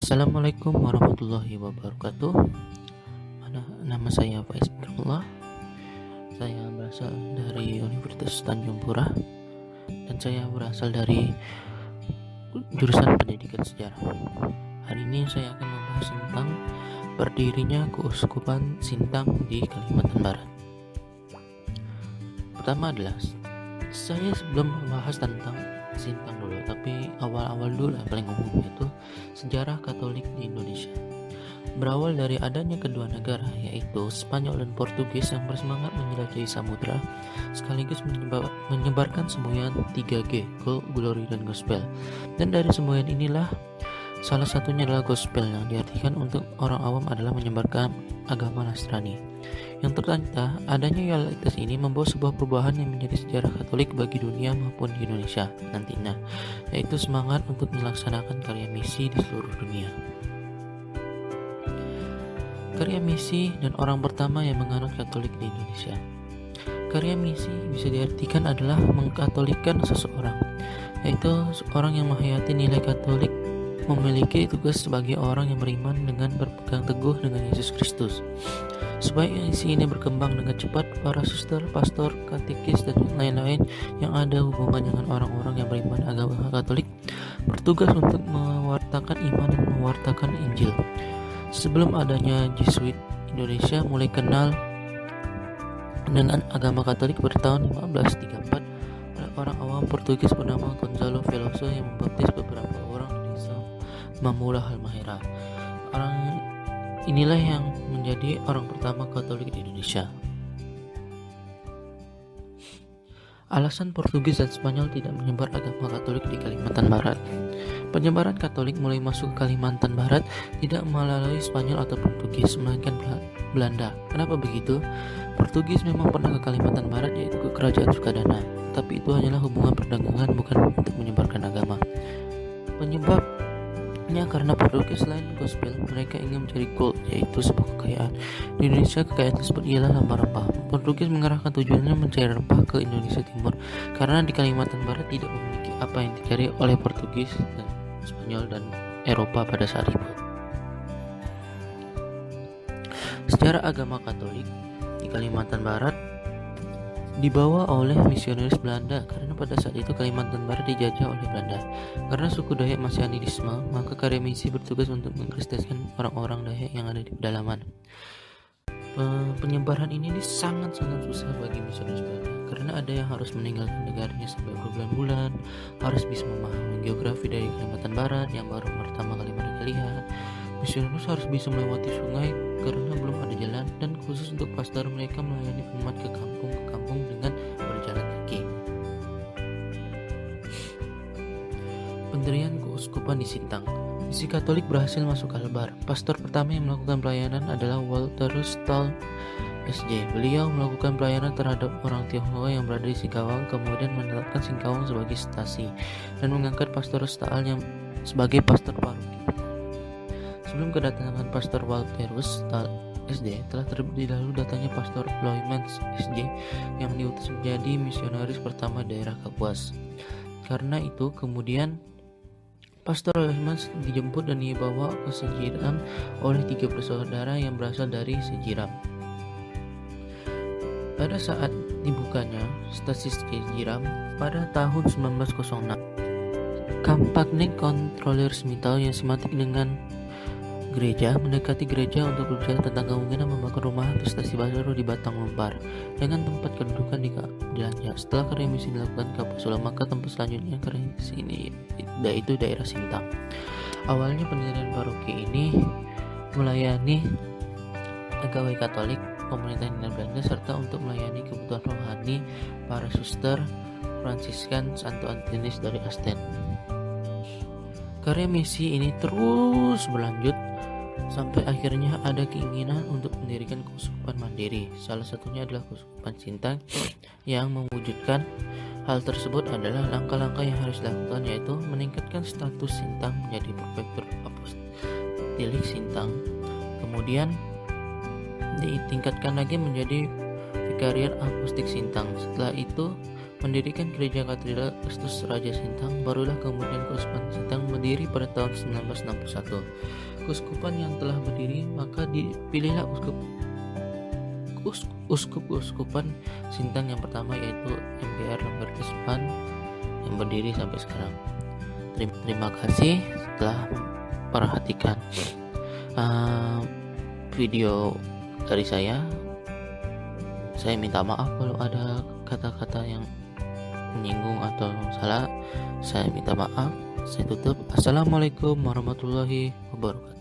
Assalamualaikum warahmatullahi wabarakatuh. Nama saya Faiz Fikrullah. Saya berasal dari Universitas Tanjung Pura dan saya berasal dari jurusan Pendidikan Sejarah. Hari ini saya akan membahas tentang berdirinya Keuskupan Sintang di Kalimantan Barat. Pertama adalah saya sebelum membahas tentang Sintang dulu, tapi awal-awal dulu yang paling umum yaitu sejarah Katolik di Indonesia. Berawal dari adanya kedua negara yaitu Spanyol dan Portugis yang bersemangat menjelajahi samudra sekaligus menyebarkan semboyan 3G, Gold, Glory, dan Gospel. Dan dari semboyan inilah salah satunya adalah Gospel yang diartikan untuk orang awam adalah menyebarkan agama Nasrani. Yang ternyata adanya realitas ini membawa sebuah perubahan yang menjadi sejarah Katolik bagi dunia maupun di Indonesia nantinya, yaitu semangat untuk melaksanakan karya misi di seluruh dunia. Karya misi dan orang pertama yang menganut Katolik di Indonesia. Karya misi bisa diartikan adalah mengkatolikkan seseorang, yaitu seorang yang menghayati nilai Katolik, memiliki tugas sebagai orang yang beriman dengan berpegang teguh dengan Yesus Kristus. Supaya isi ini berkembang dengan cepat, para suster, pastor, katekis, dan lain-lain yang ada hubungan dengan orang-orang yang beriman agama Katolik bertugas untuk mewartakan iman dan mewartakan Injil. Sebelum adanya Jesuit, Indonesia mulai kenal dengan agama Katolik pada tahun 1534 oleh orang awam Portugis bernama Gonzalo Veloso yang membaptis beberapa orang di desa Mamula Halmahera. Orang inilah yang menjadi orang pertama Katolik di Indonesia. Alasan Portugis dan Spanyol tidak menyebar agama Katolik di Kalimantan Barat. Penyebaran Katolik mulai masuk ke Kalimantan Barat tidak melalui Spanyol atau Portugis, melainkan Belanda. Kenapa begitu? Portugis memang pernah ke Kalimantan Barat, yaitu ke Kerajaan Sukadana, tapi itu hanyalah hubungan perdagangan, bukan untuk menyebarkan agama. Penyebabnya karena Portugis selain gospel, mereka ingin mencari gold, yaitu sebuah kekayaan. Di Indonesia, kekayaan tersebut ialah rempah-rempah. Portugis mengarahkan tujuannya mencari rempah ke Indonesia Timur, karena di Kalimantan Barat tidak memiliki apa yang dicari oleh Portugis dan Spanyol dan Eropa pada saat itu. Sejarah agama Katolik di Kalimantan Barat dibawa oleh misionaris Belanda, karena pada saat itu Kalimantan Barat dijajah oleh Belanda. Karena suku Dayak masih animisme, maka karya misi bertugas untuk mengkristenkan orang-orang Dayak yang ada di pedalaman. Penyebaran ini sangat-sangat susah bagi misionaris Belanda, karena ada yang harus meninggalkan negaranya sampai berbulan-bulan, harus bisa memahami geografi dari Kalimantan Barat yang baru pertama kali mereka lihat. Misionaris harus bisa melewati sungai karena belum ada jalan, dan khusus untuk pastor mereka melayani umat ke kampung dengan berjalan kaki. Pendirian Keuskupan di Sintang. Misi Katolik berhasil masuk Kalbar. Pastor pertama yang melakukan pelayanan adalah Walterus Stahl SJ. Beliau melakukan pelayanan terhadap orang Tionghoa yang berada di Singkawang, kemudian menetapkan Singkawang sebagai stasi dan mengangkat Pastor Stahl yang sebagai pastor paroki. Sebelum kedatangan Pastor Walterus Stahl SJ, telah terbukti dahulu datanya Pastor Loymans SJ yang diutus menjadi misionaris pertama daerah Kapuas. Karena itu kemudian Pastor Loymans dijemput dan dibawa ke Sejiram oleh 3 bersaudara yang berasal dari Sejiram. Pada saat dibukanya stasi Sejiram pada tahun 1906, Kampagnek Kontroler Smitau yang semantik dengan gereja mendekati gereja untuk berbicara tentang kemungkinan membangun rumah atau stasi baru di Batang Lempar dengan tempat kedudukan di Lanja. Setelah karya misi dilakukan Kapusula, maka tempat selanjutnya karya misi ini yaitu daerah Sintang. Awalnya pendirian paroki ini melayani pegawai Katolik, pemerintah Hindia Belanda, serta untuk melayani kebutuhan rohani para suster Fransiskan Santo Antonius dari Asten. Karya misi ini terus berlanjut sampai akhirnya ada keinginan untuk mendirikan keuskupan mandiri. Salah satunya adalah Keuskupan Sintang. Yang mewujudkan hal tersebut adalah langkah-langkah yang harus dilakukan, yaitu meningkatkan status Sintang menjadi prefektur apostolik Sintang, kemudian ditingkatkan lagi menjadi vikariat apostolik Sintang. Setelah itu mendirikan gereja Katedral Kristus Raja Sintang. Barulah kemudian Keuskupan Sintang berdiri pada tahun 1961. Keuskupan yang telah berdiri, maka dipilihlah uskup-uskupan Sintang yang pertama, yaitu MPR Lambertus Van, yang berdiri sampai sekarang. Terima kasih telah memperhatikan video dari saya. Saya minta maaf kalau ada kata-kata yang menyinggung atau salah. Saya minta maaf. Saya tutup. Assalamualaikum warahmatullahi wabarakatuh.